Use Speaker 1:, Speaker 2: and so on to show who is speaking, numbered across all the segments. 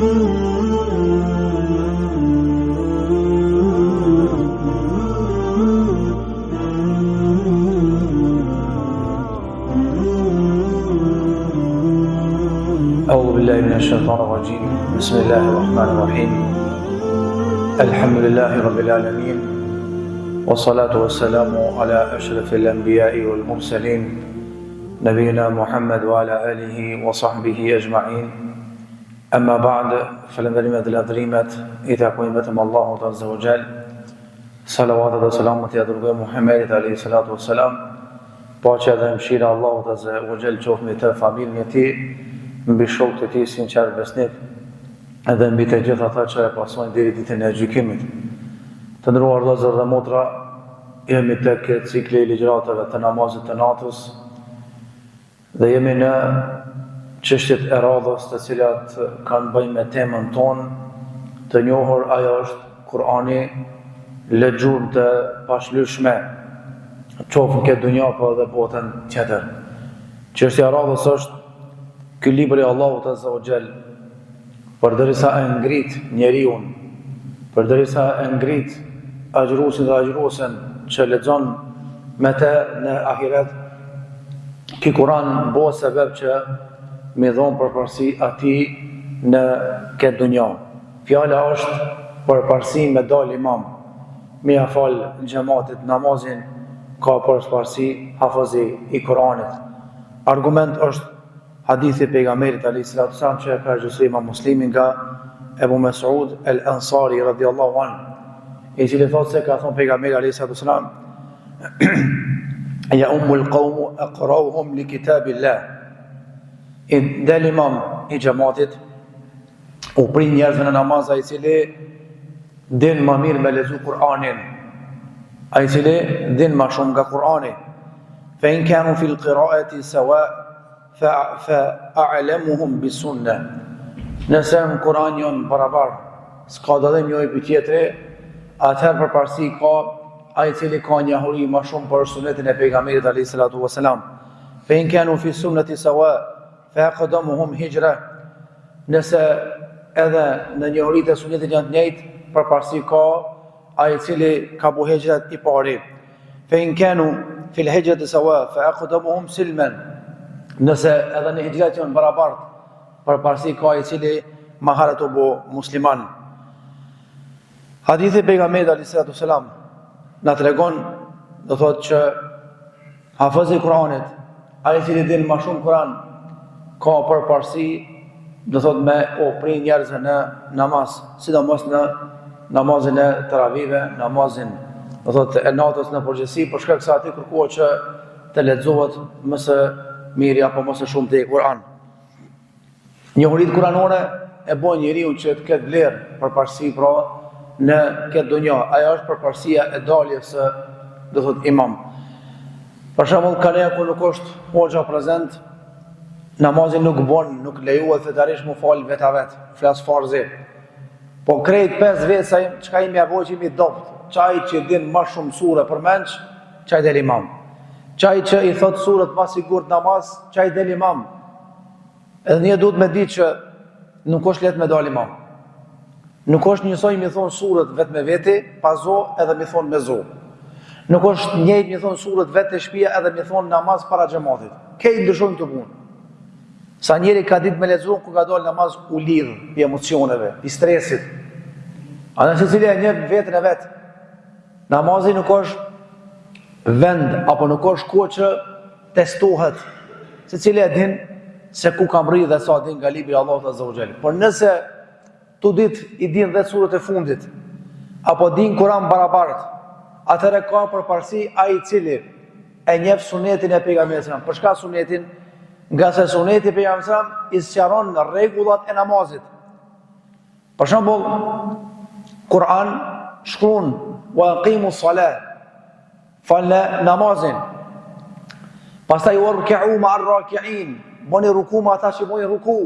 Speaker 1: أعوذ بالله من الشيطان الرجيم بسم الله الرحمن الرحيم الحمد لله رب العالمين والصلاة والسلام على أشرف الأنبياء والمرسلين نبينا محمد وعلى آله وصحبه أجمعين أما بعد فلندريمة الأدريمة إذا قيمتم الله عز وجل صلوات والسلام على محمد عليه الصلاة والسلام باقي هذا مشير الله عز وجل شوف متى فاميل متي mbi shokët e tij sinqer besnik, edhe mbi të gjithë ata që e pasojnë deri ditën e gjykimit. Të nderuar vëllezër dhe motra, jemi tek cikli i ligjëratave të namazit të natës dhe jemi në çështjet e radhës të cilat kanë bëjmë me temën tonë të njohur, ajo është Kur'ani, lexuar të pashlyeshme, qoftë këtë dunjë apo edhe botën tjetër. Çështja e radhës është ky libër i Allahut Azza wa Jall, përderisa e ngrit njeriun, përderisa e ngrit agjëruesin dhe agjëruesen që lexon me të në ahiret, ky Kur'an bëhet sebeb që mi dhon përparësi atij në këtë dunjë. Fjala është përparësi me dal imam, mi ia fal xhamatit namazin, ka përparësi hafizi i Kur'anit. Argument është hadithi pejgamberit alayhis salatu wasallam që ka regjistruar Imam Muslimi nga Ebu Mes'ud al-Ansari radhiyallahu anhu, i cili thotë se ka thënë pejgamberi alayhis salatu wasallam: ya ummul qawm aqra'uhum li kitabillah. I del imam i xhamatit, u prin njerëzve në namaz, ai i cili din më mirë me lexu Kur'anin, ai i cili din më shumë nga Kur'ani. Fa in kanu fil qira'ati sawa' fa'alamuhum bisunna. Nëse në Kur'an janë barabar, s'ka dallim njëri për tjetri, atëherë përparësi ka ai i cili ka njohuri më shumë për sunetin e pejgamberit alayhis salatu wasalam. Fa in kanu fi sunnati sawa fa'aqdamuhum hijra. Nëse edhe në njohuritë e sunetit janë të njëjtë, përparësi ka ai i cili ka bu hijrat i pari. Fa in kanu fil hijrati sawa fa'aqdamuhum silman. Nëse edhe në hijrat janë barabart, përparësi ka i cili maharet u bo musliman. Hadithi pejgamberit alayhis salatu wasalam na tregon, do thotë që hafizi i Kur'anit, ai i cili din më shumë Kur'an, ka përparësi, do thotë me u prin njerëzve në namaz, sidomos në namazin e taravive, namazin, do thotë e natës në përgjithësi, për shkak se aty kërkohet që të lexohet më së miri apo mos e shumë të Kur'an. Njohuritë kuranore e bën njeriu që të ketë vlerë përparësi pra në këtë dunjë. Ajo është përparësia e daljes së, do thotë, imam. Për shembull, kanë ku nuk është hoxha prezant, namazin nuk bën, nuk lejohet fetarisht mu fal vet, flas farzi. Po krejt 5 vjet sa çka i mjavoj që mi dopt, çaj që din më shumë sure për menç, çaj del imam. Çaj që i thot surët pa sigurt namaz, çaj del imam. Edhe një duhet me ditë që nuk është lehtë me dal imam. Nuk është njësoj mi thon surët vetë me veti, pa zo edhe mi thon me zo. Nuk është njëjtë mi thon surët vetë te shtëpia edhe mi thon namaz para xhamatit. Këto ndryshojnë të punë. Sa njeri ka ditë me lexuar ku ka dal namaz u lidh pi emocioneve, pi stresit. Ana secili e njeh vetën e vet. Namazi nuk është vend apo nuk është kohë që testohet secili e din se ku ka mri dhe sa din nga libri i Allahut Azza wa Jall. Por nëse tu ditë i din 10 surët e fundit apo din Kur'an barabart, atëherë ka përparësi ai i cili e njeh sunetin e pejgamberit. Për çka sunetin? Nga se suneti i pejgamberit i sqaron rregullat e namazit. Për shembull, Kur'an shkruan wa aqimus salat, falë namazin. Pastaj warka'u ma'ar raki'in, bëni ruku me ata që bëjnë ruku.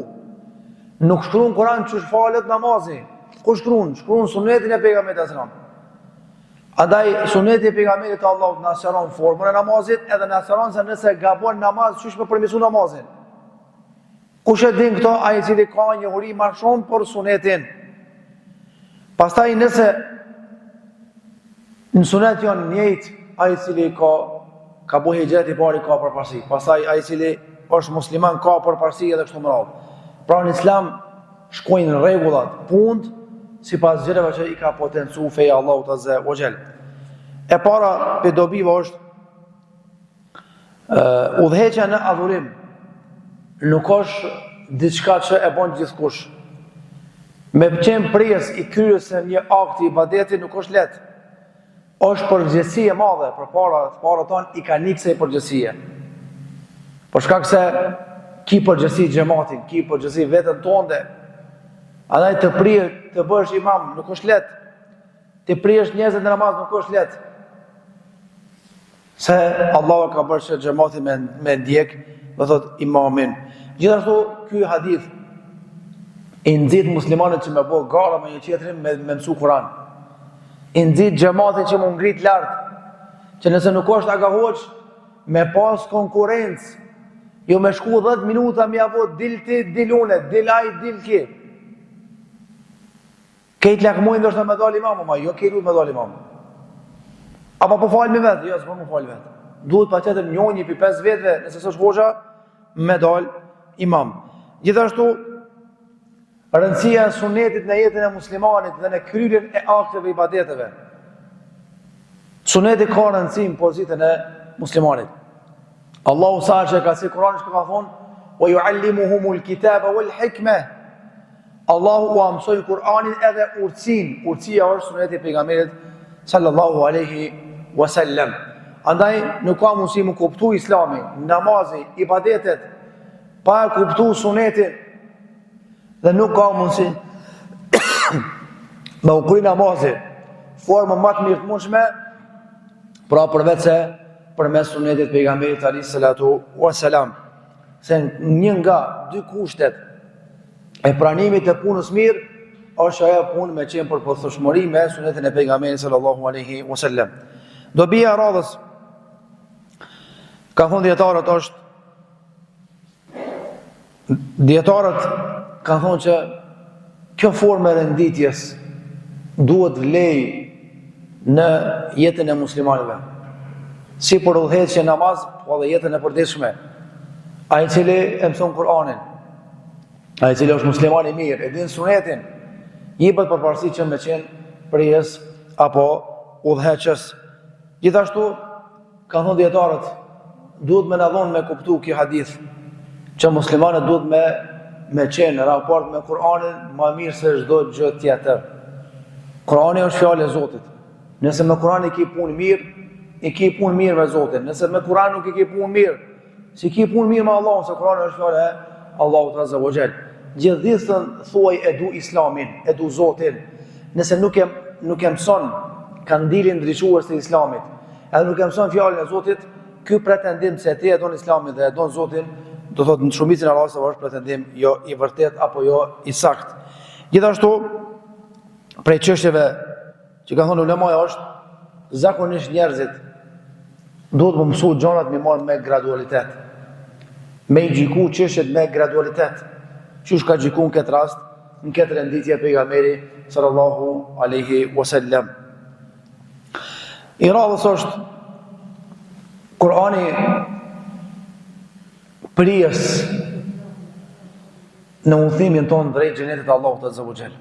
Speaker 1: Nuk shkruan Kur'an që falet namazi. Ku shkruan? Shkruan sunetin e pejgamberit sallallahu alajhi wasallam. Andaj suneti e pejgamberit të Allahut na sqaron formën e namazit, edhe na sqaron se nëse gabon namaz, çish me përmirësu namazin. Kush e din këto, ai i cili ka njohuri më shumë për sunetin. Pastaj nëse në sunet janë njëjtë, ai i cili ka bu hijret i pari ka përparësi. Pastaj ai i cili është musliman ka përparësi edhe kështu me radhë. Pra në Islam shkojnë rregullat, punët sipas gjërave që i ka potencu feja Allahut Azza wa Jall. E para për dobive është udhëheqja në adhurim. Nuk është diçka që e bën gjithkush. Me qenë prijes i kryes në një akt i ibadeti nuk është lehtë. Është përgjegjësi e madhe përpara tonë i ka nikse i përgjegjësie. Por shkak se ki përgjegjësi xhamatin, ki përgjegjësi veten tënde. Andaj të prije të bësh imam nuk është lehtë. Të prijesh njerëzit në namaz nuk është lehtë. Se Allahu ka bërë që xhamati me ndjek, do thot imamin. Gjithashtu ky hadith i nxit muslimanët që me bë gara me një tjetrin me mësu Kur'an. I nxit xhamatin që më ngrit lart, që nëse nuk është aga hoç me pas konkurrencë, jo me shku 10 minuta me apo dil ti, dil une, dil ai, dil ki. Kejt lakmojnë dhe është me dal imam, ma jo kejt me dal imam. Apo po falë me vetë, jo, s'po më falë vetë. Duhet pa tjetër njoni për 5 vetëve, nëse së shkoqa, me dal imam. Gjithashtu, rëndësia e sunetit në jetën e muslimanit dhe në kryrjen e akteve i ibadeteve. Sunetit ka rëndësi në pozitën e muslimanit. Allahu sa që ka si Kur'an që ka thonë, wa yuallimuhumul kitaba wal hikme. Allahu u amsoi Kur'anin edhe urtësin. Urtësia është suneti i pejgamberit sallallahu alaihi wasallam. Andaj nuk ka mundësi më kuptu islami, namazi, ibadetet, pa e kuptu sunetin, dhe nuk ka mundësi me u kry namazi formë më të mirëtmundshme, pra përveç se përmes sunetit pejgamberit alayhi salatu wasalam. Se një nga dy kushtet e pranimit të punës mirë është ajo punë me qenë për pothuajshmëri me sunetin e pejgamberit sallallahu alaihi wasallam. Dobia e radhës, ka thonë dietarët kanë thonë që kjo formë e renditjes duhet vlej në jetën e muslimanëve. Si për udhëheqje namaz, po edhe jetën e përditshme. Ai cili e mëson Kur'anin, ai cili është musliman i mirë, e din sunetin, jepet përparësi që me qenë prijes apo udhëheqës. Gjithashtu, kanë thonë dietarët, duhet me na dhonë me kuptu kjo hadith, që muslimanët duhet me qenë në raport me Kur'anin ma mirë se çdo gjë tjetër. Kur'ani është fjalë e Zotit. Nëse me Kur'an i ki punë mirë, i ki punë mirë me Zotin. Nëse me Kur'an nuk i ki punë mirë, si ki punë mirë me Allahun, se Kur'ani është fjalë e Allahut Azza wa Jall. Gjithditën thuaj e du Islamin, e du Zotin. Nëse nuk e mëson kandilin ndriçues të Islamit, edhe nuk e mëson fjalën e Zotit, ky pretendim se ti e don Islamin dhe e don Zotin, do thotë në shumicën e rasteve është pretendim jo i vërtet apo jo i sakt. Gjithashtu, prej çështjeve që kanë thonë ulemat është zakonisht njerëzit duhet të mësojnë gjonat me marrë me gradualitet. Me i gjiku çështjet me gradualitet. Qysh ka gjiku në këtë rast, në këtë renditje pejgamberi sallallahu alaihi wasallam. I radhës është Kur'ani prijes në udhëtimin tonë drejt xhenetit Allahut Azza wa Jall.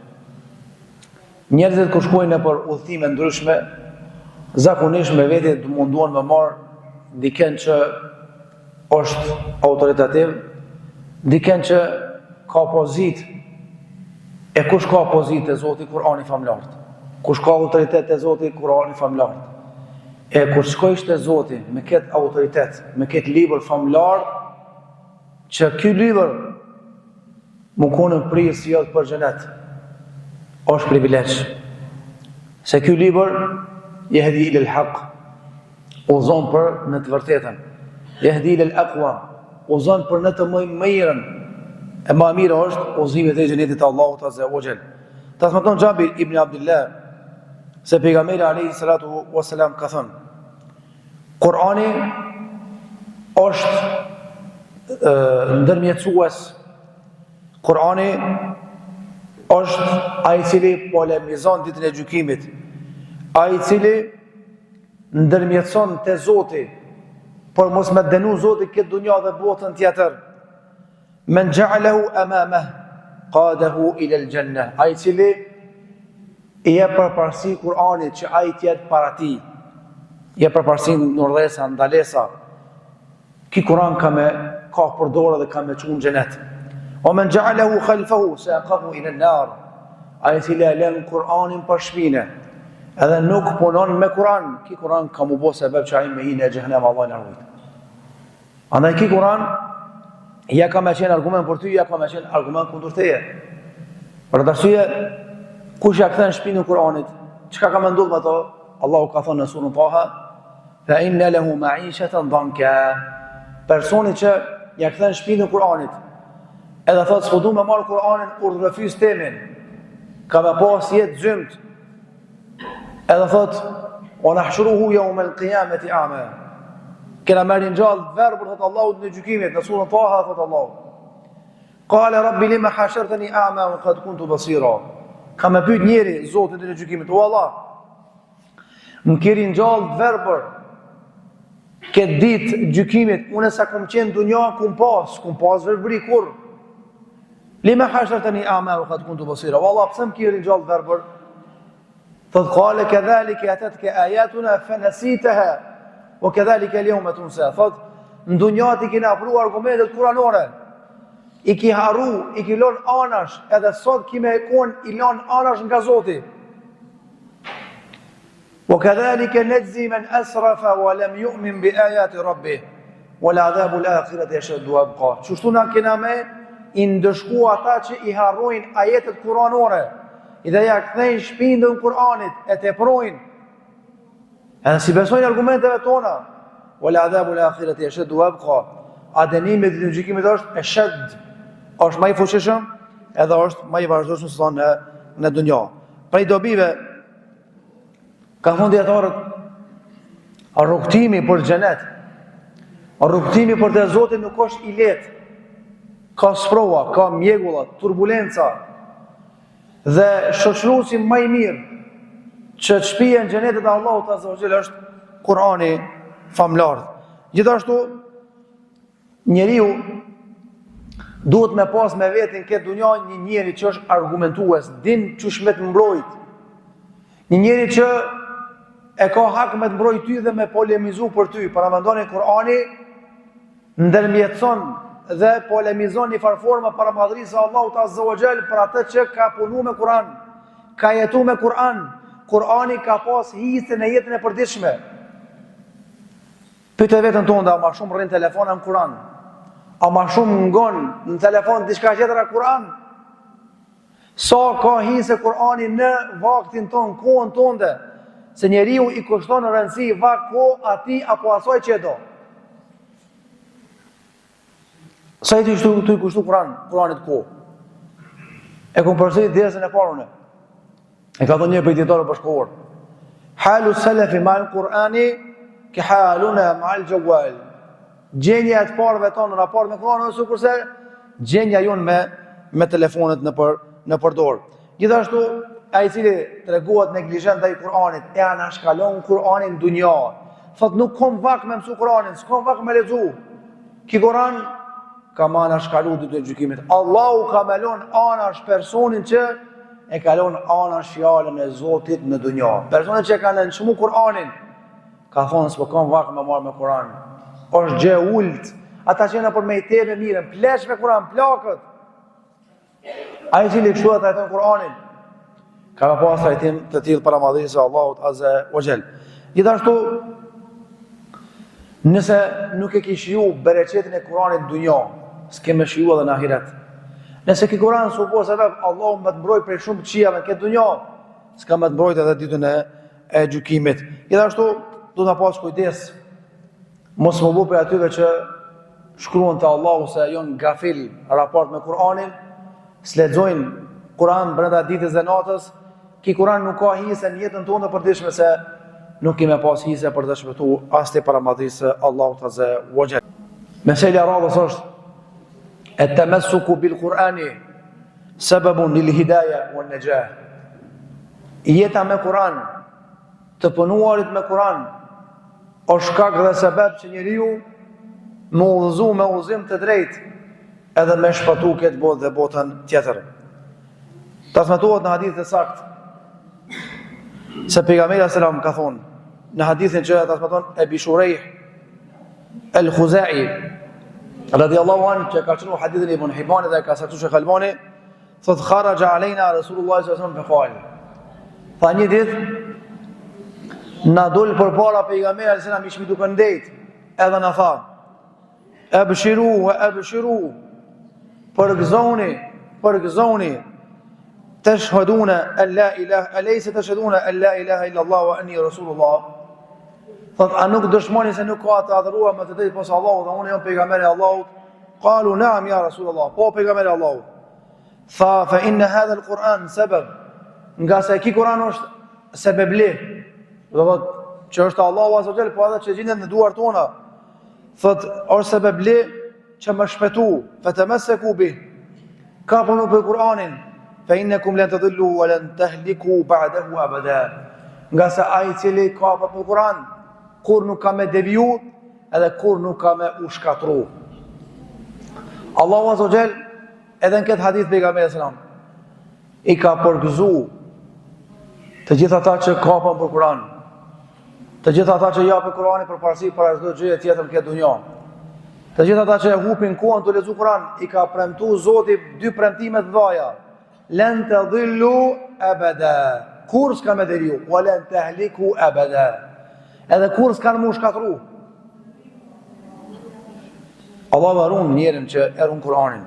Speaker 1: Njerëzit kur shkojnë për udhëtime ndryshme, zakonisht me vete të munduan me marr dikën që është autoritativ, dikën që ka pozitë. E kush ka pozitë e Zotit, Kur'ani famlart. Kush ka autoritet e Zotit, Kur'ani famlart. E kur shkojsh te Zoti me këtë autoritet, me këtë libër famlar, që ky libër më konë prirë si jodh për xhenet, është privilegj. Se ky libër yahdi ila al-haq, uzon për në të vërtetën. Yahdi ila al-aqwa, uzon për në të më mirën. E më mirë është udhëzimi te xhenetit të Allahut Azza wa Jall. Transmeton Jabir ibn Abdullah se pejgamberi alayhi salatu wasalam ka thënë: Kur'ani është ndërmjetësues Kurani është ai i cili polemizon ditën e gjykimit, ai i cili ndërmjetëson te Zoti, por mos me dënu Zoti këtë dunja dhe botën tjetër. Men ja'alahu amamah qadahu ila al-janna, ai i cili i jep përparësi Kur'anit që ai të jetë para tij, jep përparësi në urdhesa, ndalesa. Ki Kur'an ka për dorë dhe ka me çuar në xhenet. O men ja'alahu khalfahu saqahu ila an-nar, ai i cili e lën Kur'anin për shpinë, edhe nuk punon me Kur'an, ki Kur'an ka mu bo sebeb që ai me hinë e xhehenem, Allah na ruaj. Andaj ki Kur'an ja ka me qenë argument për ty, ja ka me qenë argument kundër teje. Për të arsye, kush ja kthen shpinën e Kur'anit, çka ka menduar me ato? Allahu ka thënë në surën Taha, fa inna lahu ma'ishatan dhanka. Personi që ja kthen shpinën e Kur'anit, edhe thotë s'po du me marr Kur'anin urdhërfys temin, ka me pas jetë zymt, edhe thotë wa nahshuruhu yawm al-qiyamati a'ma. Kena merrin gjallë verbër, thotë Allahu në gjykimit, në surën Taha thotë Allahu. Qala rabbi lima hashartani a'ma wa qad kuntu basira. Ka me pyet njeri Zotin në gjykimit, o Allah, më keri gjallë verbër këtë ditë gjykimit, unë sa kum qenë dunja kum pas verbëri kur. Lima hashartani a'ma wa qad kuntu basira. O Allah, pse më keri gjallë verbër? Thotë qala kadhalika atatka ayatuna fanasitaha wa kadhalika al-yawma tunsa. Thotë në dunja ti kena afru argumentet kuranore, i ki haru, i ki lon anash, edhe sot ki me kon i lon anash nga Zoti. Wa kadhalika najzi man asrafa wa lam yu'min bi ayati rabbih wal adhabu al-akhirati ashaddu wa abqa. Çështu na kena me i ndëshku ata që i harrojnë ajetet kuranore, i dhe ja kthejnë shpindën Kur'anit, e teprojnë, edhe si besojnë argumenteve tona, wal adhabu al-akhirati ashaddu wa abqa. A dënimi i gjykimit është ashad, është më i fuqishëm, edhe është më i vazhdueshëm se thonë në dunja. Prej dobive ka thonë dietarët, rrugtimi për xhenet, rrugtimi për te Zoti nuk është i lehtë. Ka sprova, ka mjegulla, turbulenca, dhe shoqëruesi më i mirë që të shpihen xhenetet e Allahut azza wa jalla është Kur'ani famlar. Gjithashtu njeriu duhet me pas me vetin këtë dunja një njeri që është argumentues, din çush me të mbrojt. Një njeri që e ka hak me të mbrojt ty dhe me polemizu për ty. Para mendoni Kur'ani ndërmjetëson dhe polemizon një farforma para madhrisë Allahut azza wa jall për atë që ka punu me Kur'an, ka jetu me Kur'an. Kur'ani ka pas hisën e jetën e përditshme. Pyete vetën tonë, a ma shumë rrin telefona në Kur'an? A ma shumë ngon në telefon diçka tjetër e Kur'an? Sa ka hisë Kur'ani në vaktin ton, kohën tonde, se njeriu i kushton rëndësi vakt kohë ati apo asaj që e do. Sa i të kushtu Kur'anit kohë? E kom përsërit dersën e parë unë. E ka thënë një prej dietarëve bashkëkohor. Halu salafi ma'al Qur'ani ka haluna ma'al jawal. Gjenja e të parëve tonë në raport me Kur'anin ose kurse gjenja jonë me telefonet në përdor. Gjithashtu ai i cili treguohet neglizhent ndaj Kur'anit, e anashkalon Kur'anin dunja. Thot nuk kam vakt me mësu Kur'anin, s'kam vakt me lexu. Ki Kur'an ka ma anashkalu ditën e gjykimit. Allahu ka melon anash personin që e kalon anash fjalën e Zotit në dunja. Personi që ka nënçmu Kur'anin, ka thonë s'po kam vakt me marr me Kur'an. Është gjë ult. Ata që janë për me i tebe mirën, plesh me Kur'an, plakët. Ai cili kështu ata e thënë Kur'anin, ka me pas trajtim të tillë para madhrisë Allahut azza wa jall. Gjithashtu, nëse nuk e ke shiju bereqetin e Kur'anit në dunja, s'ke me shiju edhe në ahiret. Nëse ki Kur'an supos e vetë, Allahu më të mbroj prej shumë qijave në këtë dunja, s'ka më të mbrojt edhe ditën e gjykimit. Gjithashtu, du të pas kujdes, mos më bu për atyve që shkruan të Allahu se jonë gafil raport me Kur'anin, s'lexojnë Kur'an brenda ditës dhe natës, ki Kur'an nuk ka hisë në jetën tonë të përditshme se nuk kime pas hisë për të shpëtu as të paramadhisë Allahut azza wa jall. Mesela radhës është e temessuku bil Kur'ani sababun lil hidayah wan najah. Jeta me Kur'an, të punuarit me Kur'an, është shkak dhe sebeb që njeriu me udhëzu me udhëzim të drejtë edhe me shpatu këtë botë dhe botën tjetër. Transmetohet në hadith të saktë se pejgamberi sallallahu ka thonë në hadithin që transmeton Ebi Shurejh el-Khuzai radiyallahu anhu, që ka qenë hadithin Ibn Hibani dhe ka saktuar Sheikh Albani, thot kharaja alejna Rasulullah sallallahu alaihi wasallam. Tha një ditë na dol përpara pejgamberit sallallahu alaihi wasallam duke ndejt, edhe na tha: "Abshiru wa abshiru." Përgëzoni, tashhaduna an la ilaha alaysa tashhaduna an la ilaha illa Allah wa anni rasulullah. Thot, a nuk dëshmoni se nuk ka të adhuruar me të drejtë posa Allahut dhe unë jam pejgamberi i Allahut? Qalu na'am ya rasulullah. Po pejgamberi i Allahut. Tha, fa inna hadha al-Quran sabab. Nga se ki Kur'an është sebebli. Do thot që është Allahu azza wa jall, po edhe që gjendet në duart tona. Thot, është sebebli që më shpëtu, fatamassaku bih. Ka punu për Kur'anin, fa innakum lan tadillu wa lan tahliku ba'dahu abada. Nga se ai i cili ka për Kur'an, kur nuk ka me deviju, edhe kur nuk ka me u shkatru. Allahu azza wa jall edhe në këtë hadith pejgamberi sallallahu i ka përgëzu të gjithë ata që kapën për Kur'an, të gjithë ata që japin Kur'anin për parësi para çdo gjëje tjetër në këtë dunjë, të gjithë ata që hupin kohën të lexuar Kur'an, i ka premtuar Zoti dy premtime të mëdha: lan tadhillu abada, kur s'ka me deviju, wa lan tahliku abada, edhe kur s'ka më shkatru. Allah varun njerën që erun Kur'anin.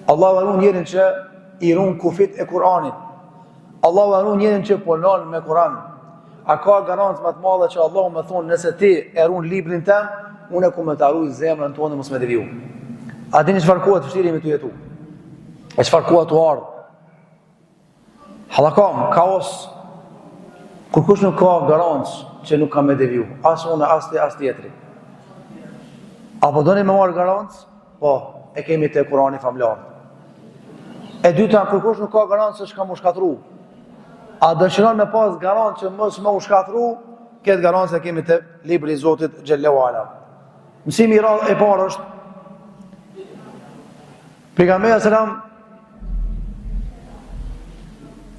Speaker 1: Allah varun njerën që i run kufit e Kur'anit. Allah varun njerën që punon me Kur'an. A ka garancë më të madhe që Allah më thonë, nëse ti erun librin tem, unë ku më të arruj zemrën tonë mos me deviju. A dini çfarë koha të vështirë me të jetu? E çfarë koha të ardhë? Hallakam, kaos. Kur kush nuk ka garancë që nuk ka me deviju, as unë, as ti, as tjetri. Apo doni me marrë garancë? Po, e kemi te Kurani famlar. E dyta, kur kush nuk ka garancë se s'ka më shkatru. A dëshiron me pas garancë që mos më u shkatru, këtë garancë e kemi te libri i Zotit xhallahu ala. Mësimi i radhë e parë është pejgamberi sallam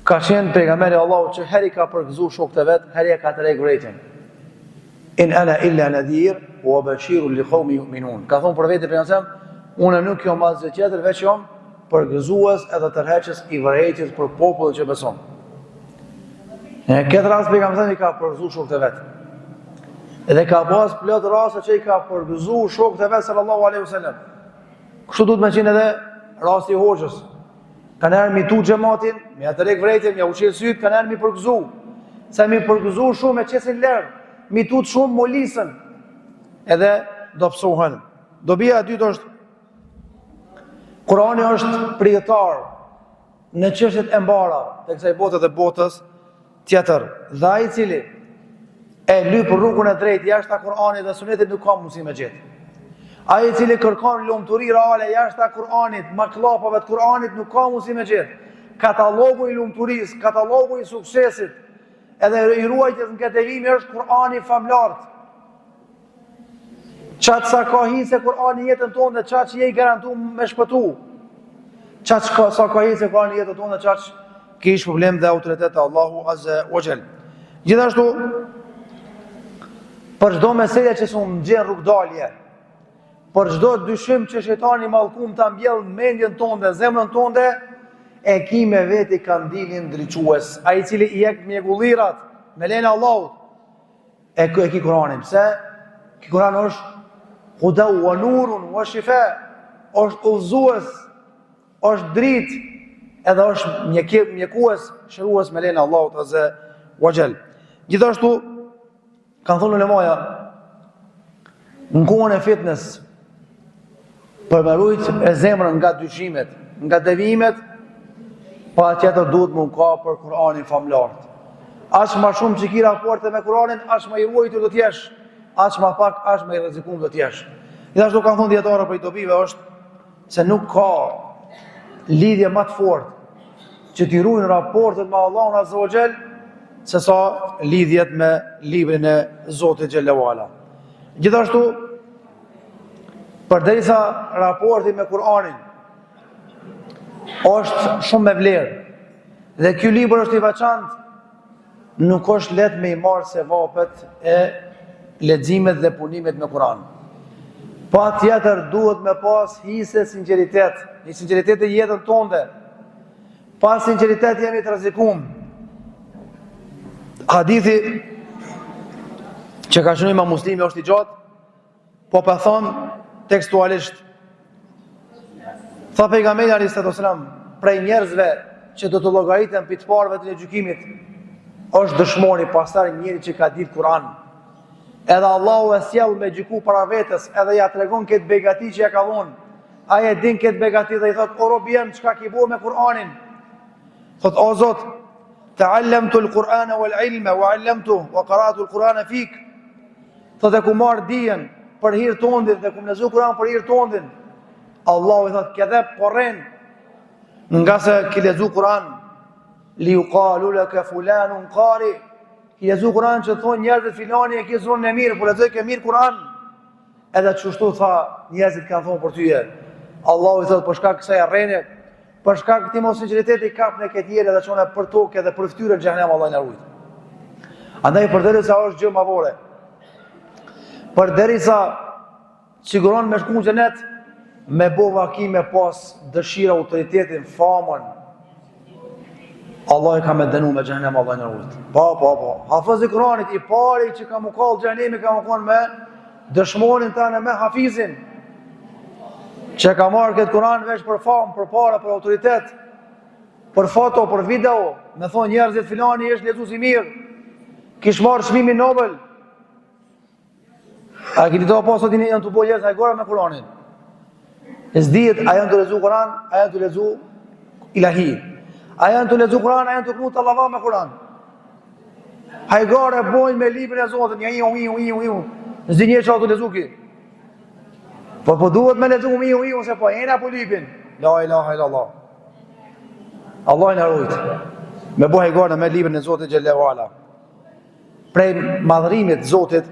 Speaker 1: ka qenë pejgamberi Allahut që heri ka përgëzuar shokët e vet, heri ka tregë vërejtjen. In ana illa nadhir wa bashirun li qaumin yu'minun. Ka thonë për vetë pejgamberi, unë nuk jam asgjë tjetër veç jam përgëzues edhe tërheqës i vërejtjes për popullin që beson. Në këtë rast pejgamberi ka përgëzuar shokët e vet. Edhe ka pas plot raste që i ka përgëzuar shokët e vet sallallahu alaihi wasallam. Kështu duhet me qenë edhe rasti i hoxhës. Kanë ardhur mi tu xhamatin, mi atë rek vërejtjen, mi ushqe syt, kanë ardhur mi përgëzu. Sa mi përgëzu shumë me qesin lërë, mi tut shumë molisën. Edhe do psohen. Dobia e dytë është Kurani është prijetar në çështjet e mbara të kësaj bote dhe botës tjetër. Dhe ai i cili e lyp rrugën e drejtë jashtë Kuranit dhe Sunetit nuk ka mundësi me gjetë. Ai i cili kërkon lumturi reale jashtë Kuranit, maklapave të Kuranit nuk ka mundësi me gjetë. Katalogu i lumturisë, katalogu i suksesit, edhe i ruajtjes nga devimi është Kurani famlart. Qatë sa ka hise Kurani jetën tonë dhe qatë që je i garantu me shpëtu. Qatë sa ka hise Kurani jetën tonë dhe qatë që kish problem dhe autoritet e Allahu azza wa jall. Gjithashtu, për çdo meselë që s'u gjen rrugdalje, për çdo dyshim që shejtani mallkum ta mbjell mendjen tonë dhe zemrën tonë, e ki me veti kandilin ndriçues, ai i cili i jep mjegullirat me lejen e Allahut. E ki Kuranin. Pse? Ki Kurani është huda wa nurun wa shifa, është udhëzues, është dritë, edhe është mjekues, shërues me lejen e Allahut azza wa jall. Gjithashtu kanë thënë ulemaja, në kohën e fitnes, për me rujt e zemrën nga dyshimet, nga devimet, pa tjetër duhet më ka për Kur'anin famlart. Aq ma shumë që ki raporte me Kur'anin, aq ma i ruajtur do t'jesh, aq ma pak, aq ma i rrezikum do t'jesh. Gjithashtu kanë thonë dietarë për i dobive është se nuk ka lidhje më të fortë që t'i ruajnë raportet me Allahun Azza wa Jall se sa lidhjet me librin e Zotit Xhellahu Ala. Gjithashtu, përderisa raporti me Kur'anin është shumë me vlerë dhe ky libër është i veçantë, nuk është lehtë me i marrë sevapet e leximet dhe punimet me Kur'an. Pa tjetër duhet me pas hise sinceritet, një sinceritet e jetën tonë. Pa sinceritet jemi të rrezikum. Hadithi që ka shënuar Imam Muslimi është i gjatë, po pa thon tekstualisht. Tha pejgamberi alayhis salam, prej njerëzve që do të llogariten për të parëve të gjykimit, është dëshmoni pastaj njëri që ka ditë Kur'an. Edhe Allahu e sjell me gjyku para vetes, edhe ja tregon këtë begati që ja ka dhënë. Ai e din këtë begati dhe i thot: "O robi jam, çka ke bërë me Kur'anin?" Thot: "O Zot, ta'allamtu al-Qur'ana wal-ilma wa 'allamtu wa qara'tu al-Qur'ana fik." Thot: "E ku marr dijen për hir tondit dhe ku lexoj Kur'an për hir tondin." Allahu i thot: "Kedhep porren, nga se ki lexu Kur'an, li yuqalu laka fulanun qari." Ki lexu Kur'an që thonë njerëzit filani e ke zonë e mirë, po lexoj ke mirë Kur'an. Edhe çështu tha njerëzit kanë thonë për tyje. Allahu i thot: "Për shkak kësaj arrene, për shkak këtij mos sinqeriteti kapën e këtë jetë dhe çon për tokë dhe për fytyrën e xhenem, Allah na ruaj." Andaj përderisa është gjë madhore, përderisa siguron me shku në xhenet, me bo vaki me pas dëshira, autoritetin, famën, Allah i ka me dënu me xhenem, Allah na ruaj. Po. Hafizi Kur'anit i pari që ka mu kallë xhenemi ka mu konë me dëshmonin tane, me hafizin, që ka marrë këtë Kur'an veç për famë, për para, për autoritet, për foto, për video, me thonë njerëzit filani është lexues i mirë, kish marrë çmimin Nobel. A keni do pas sot janë të bëjë sa gora me Kur'anin. S'dihet a janë të lexu Kur'an, a janë të lexu ilahi. A janë të lexu Kur'an, a janë të knutë Allahu me Kur'an. Hajgore bojnë me librin e Zotit, një. S'di një çfarë të lexu ki. Po duhet me lexu se po ena po lipin. La ilaha illallah. Allah na ruaj. Me bëj hajgore me librin e Zotit Xhellahu Ala. Prej madhërimit Zotit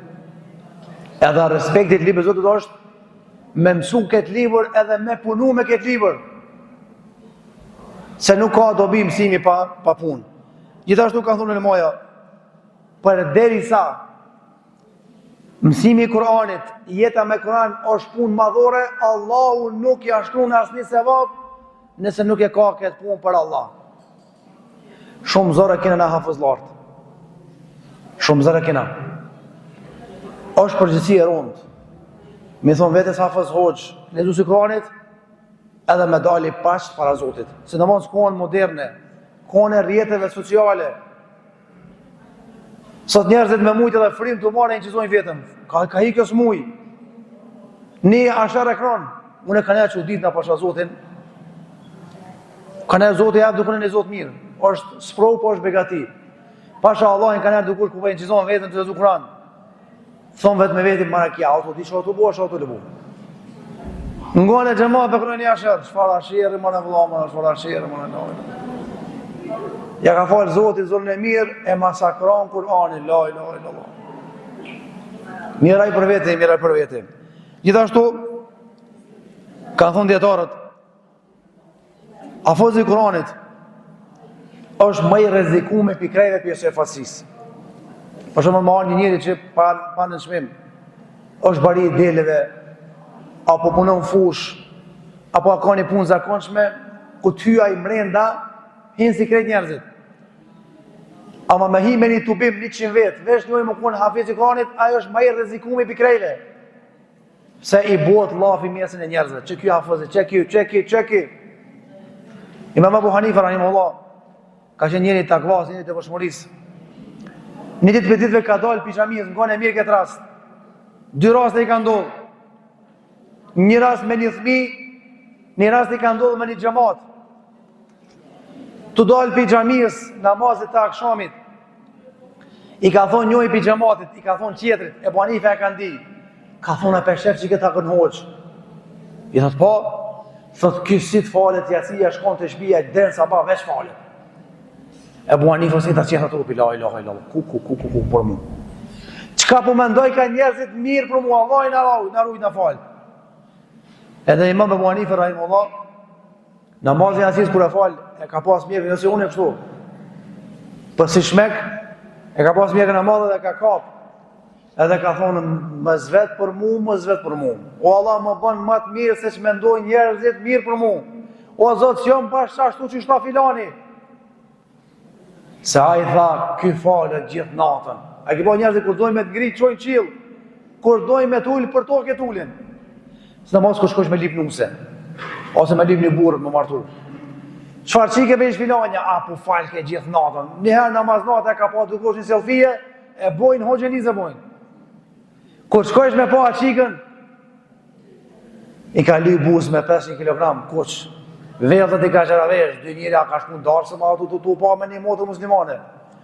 Speaker 1: edhe respektit librit Zotit është me mësu këtë libër edhe me punu me këtë libër. Se nuk ka dobi mësimi pa punë. Gjithashtu kanë thunë në moja, për derisa mësimi i Kur'anit, jeta me Kur'an është punë madhore, Allahu nuk ja shkruan asnjë sevap nëse nuk e ka këtë punë për Allah. Shumë zore kena na hafizlart. Shumë zore kena. Është përgjithësi e rëndë. Mi thonë vetës hafiz hoxh, lexuesi i Kur'anit, edhe me dali pashtë para Zotit. Sidomos kohën moderne, kohën e rrjeteve sociale. Sot njerëzit me mujt edhe frim të marrin që zojnë vetëm. Ka ikë os muj. Ni ashar ekran. Unë kanë që ditë na pasha Zotin. Kanë Zoti jap dukurin e Zot mirë. Është sprov, po është begati. Pasha Allahin kanë dukur ku vjen që zon vetëm të lexu Kur'an. Thonë vetë me vetim marakia, auto di shko të bo, shko të lëbu. Ngone xhamat për kërën jashër, çfarë ashirë, më në vëllama, çfarë ashirë, më në nëjë. Ja ka falë Zotit, zonë e mirë, e masakron Kur'anin, la ilaha illallah. Miraj për vete. Gjithashtu, ka thonë djetarët, hafizi i Kur'anit është më i rrezikuar për krejve pjesë e fasisë. Për shumë më arë një njëri që pa në shmim, është bari i deleve, apo punon fush, apo ka një punë zakonshme, ku t'hyja i mrenda, hinë si krejt njerëzit. Ama me hi me një tubim 100 vetë, vesh njoj më kunë hafiz i Kur'anit, ajo është më i rrezikumi për krejve. Se i bot lafi mjesin e njerëzve, që kjo hafizi, që kjo. Imam Abu Hanifa, rahimahullah, ka qenë njëri takvas, njëri të vëshmërisë. Një ditë për ditëve ka dalë pijamijës, më gane mirë këtë rast. 2 raste i ka ndodhë. Një rast me një thmi, një rast i ka ndodhë me një xhamat. Të dalë pijamijës, namazit të akshamit. I ka thonë njoj pijamatit, i ka thonë qetrit, e Abu Hanifa e ka ndi. Ka thonë e për shef që këtë akën hoqë. I thotë po, thot kësi të falet jacia, shkon të shpia, den sabah veç falet. Ebu Hanifa se ta qenë trupi, la ilaha illallah, ku, për mu. Qka po mendoj ka njerëzit mirë për mu, Allah na rujt na fal. Edhe imam Ebu Hanifa rahimullah, namazin jacis kur e fal, e ka pas mjekën, nëse unë e kështu. Për si shmek, e ka pas mjekën e madhe dhe ka kap. Edhe ka thonë, më zvet për mu. O Allah më bën më të mirë se që mendoj njerëzit mirë për mu. O Zot, që jam bashkë ashtu që shta filani. Se a i tha, ky falet gjithë natën. A ki po njerëzit kur dojnë me të ngritë qojnë qilë, kur dojnë me t'ullë për toke t'ullin. Së në mos shkosh me lip nuse, ose me lip një burët më martu. Qfar qike me ish filanja? A, po falë ke gjithë natën. Njëherë namaz natë e ka pa të kosh një selfie, e bojnë hoxhenize bojnë. Kur shkojsh me pa qikën, i ka li buz me 500 kg, kuq, vedhët i ka qeravesh, dy njëri a ka shku ndarësëm, a tu pa me një motër muslimane.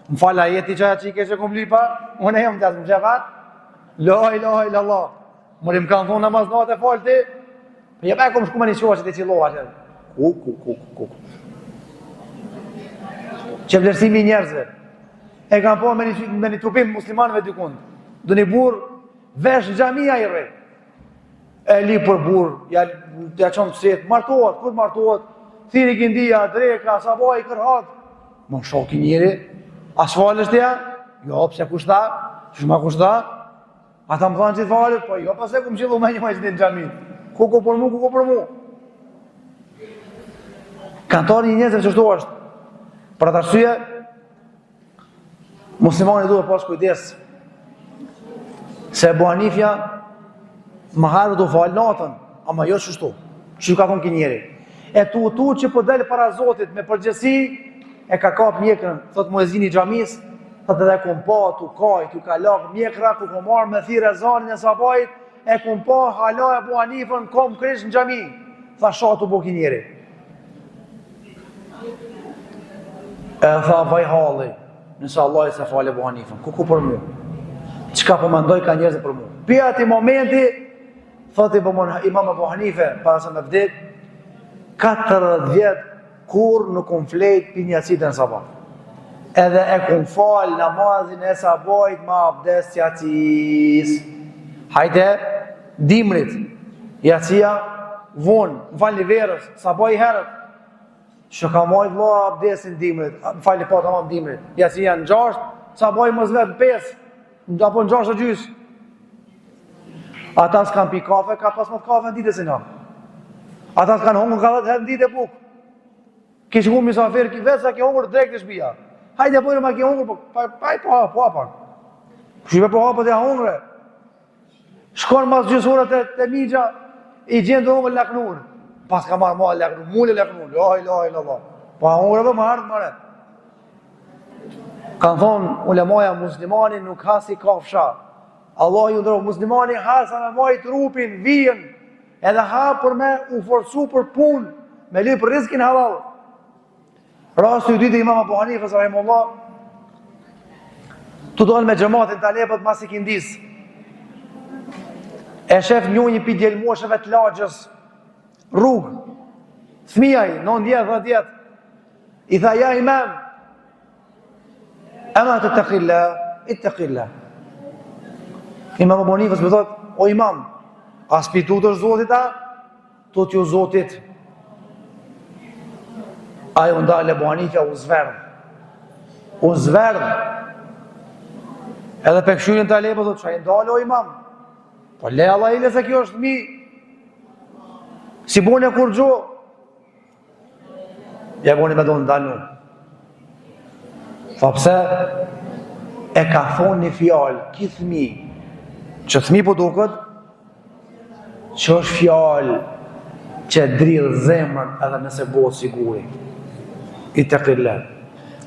Speaker 1: Më falë a jeti qaja qike që kom li pa, unë e jam të asë më qefat, la ilaha illallah. Mërim kanë thonë namaz natë e falë ti, për jep e kom shku me një qoa që ti qiloha që. Ku. Që vlerësimi njerëzve. E kanë po me një trupim muslimanëve dykund. Dë një burë, vesh në gjamia i rej. E li për burë, ja qonë të setë, martohet, kur martohet, thiri kindia, dreka, sabaj, kërhat. Më shoki njëri, asfalës të ja? Jo, pse kushta? Shma kushta? Ata më thanë që të falet, po jo, pas e ku më qillu me një majtë në gjami. Ku për mu? Kantori një njëzër që shtu është. Për atë arsye, muslimani duhet pas kujdes. Se Ebu Hanifja më harë du falë natën, ama jo qështu, që ka thonë ki njeri. E tu që po delë para Zotit me përgjësi, e ka kap mjekën, thot muezini xhamis, thot edhe kum pa tu kaj, tu ka lak mjekra, ku kom marrë me thirë e zanin e sabajt, e kum pa hala Ebu Hanifën, kom krish në xhami. Tha shatu bo ki njeri. E tha vaj halli, nëse Allah i se fali Ebu Hanifën, ku për mu? Qka po mendoj ka njerëzit për mu? Pia ati momenti, thot imam Ebu Hanife, para se me vdek, 40 vjetë, kur nuk unë flejt për njësit e në sabah. Edhe e kun falë namazin e sabajt ma abdes jacis. Hajde, dimrit, jacia, vonë, më falë një verës, sabaj herët, që ka majt vla abdesin dimrit, më falë një pa të mamë dimrit, jacia në 6, sabaj më zvet në 5, apo në 6 e gjys. Ata s'kan pi kafe, ka pas më të kafe në ditë e si nga. Ata s'kan hongër ka 10 herë në ditë e bukë. Kishë hu misafir, vetë sa ke hongër drejt të shpia. Hajde pojnë ma ke hongër, pa i po pak. Shqipe po hapët e hongre. Shkon mas gjysurët e migja, i gjenë të hongër laknur. Pas ka marrë ma laknur, mulle laknur, la. Pa hongre dhe më ardhë mare. Kanë thonë, ulemaja muslimani nuk ha si kafsha. Allah ju ndrohë, muslimani ha sa me majtë trupin, vijen, edhe ha për me u forcu për pun, me li për rizkin halal. Rastu i dytë imam Abu Hanifës rahimullah, tu dojnë me gjematin të alepët mas i kindis. E shef një pi djelmosheve të lagjës, rrugë, thmijaj, 9-10 vjetë, i tha ja imam, ama të të qilla. Imam Abu Hanifës me thot, o imam, aspitut është zotit ta, të t'ju zotit. Ajo ndale Ebu Hanifja u zverdh. Edhe pe këshyrin të alepë, thot, që a i ndale o imam? Po le Allah ile se kjo është mi. Si bone kur gjo? Ja bone me do ndalu. Tha pse? E ka thonë një fjallë, ki thmi, që thmi po duket, që është fjallë që dridhë zemrën edhe nëse botë siguri. I të kille.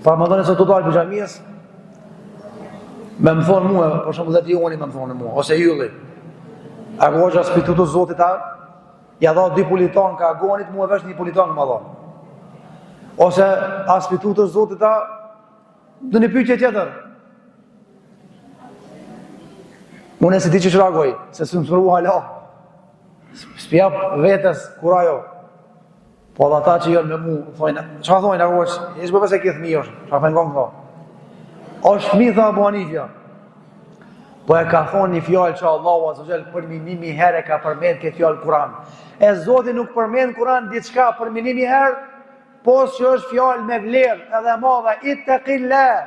Speaker 1: Pra më dhënë se të dalë për gjamiës, me më thonë mua, për shumë dhe ti unë me më thonë mua, ose jylli. A gogja spitutu zotit ta, ja dha 2 puliton ka agonit, mua vesh 1 puliton më dha. Ose a spitutu zotit ta, dhe një pyqe tjetër. Unë e se ti që shrakoj, se së më sëmërvu hala. S'pjap vetës kura jo. Po dhe ata që janë me mu, thojnë, çka thojnë, ako është, ishë përve se këtë fëmijë është, çka pengon këto. Është fëmijë, tha Abu Hanifja. Po e ka thonë një fjallë që Allahu Azza wa Jall për minimi herë ka përmend këtë fjallë Kur'an. E Zoti nuk përmend Kur'an diçka për minimi herë, po që është fjallë me vlerë edhe madhe, ittaqillah,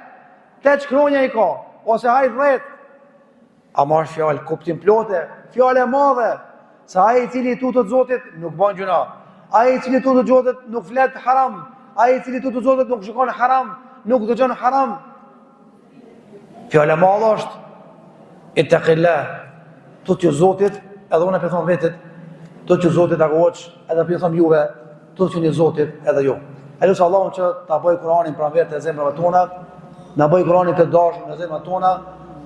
Speaker 1: te çkronja i ka, ose haj dhret. Ama është fjallë kuptim plote, fjallë e madhe, se ai i cili tutët Zotit nuk bën gjuna. Ai i cili tutët Zotit nuk flet haram, ai i cili tutët Zotit nuk shikon haram, nuk dëgjon haram. Fjallë e madhe është ittaqillah, tutë që Zotit, edhe unë e për thonë vetit, tutë që Zotit akoq, edhe për thonë juve, tutë që një Zotit edhe ju. E lusë Allahun që ta bëj Kur'anin pranverë të zemrave tona, na bëj Kur'anin të dashur në zemrat tona,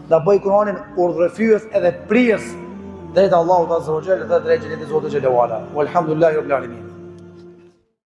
Speaker 1: na bëj Kur'anin urdhërfyes edhe prijes drejt Allahut Azza wa Jalla dhe drejt xhenetit Zotit xhelalu ala. Walhamdulillahi rabbil alamin.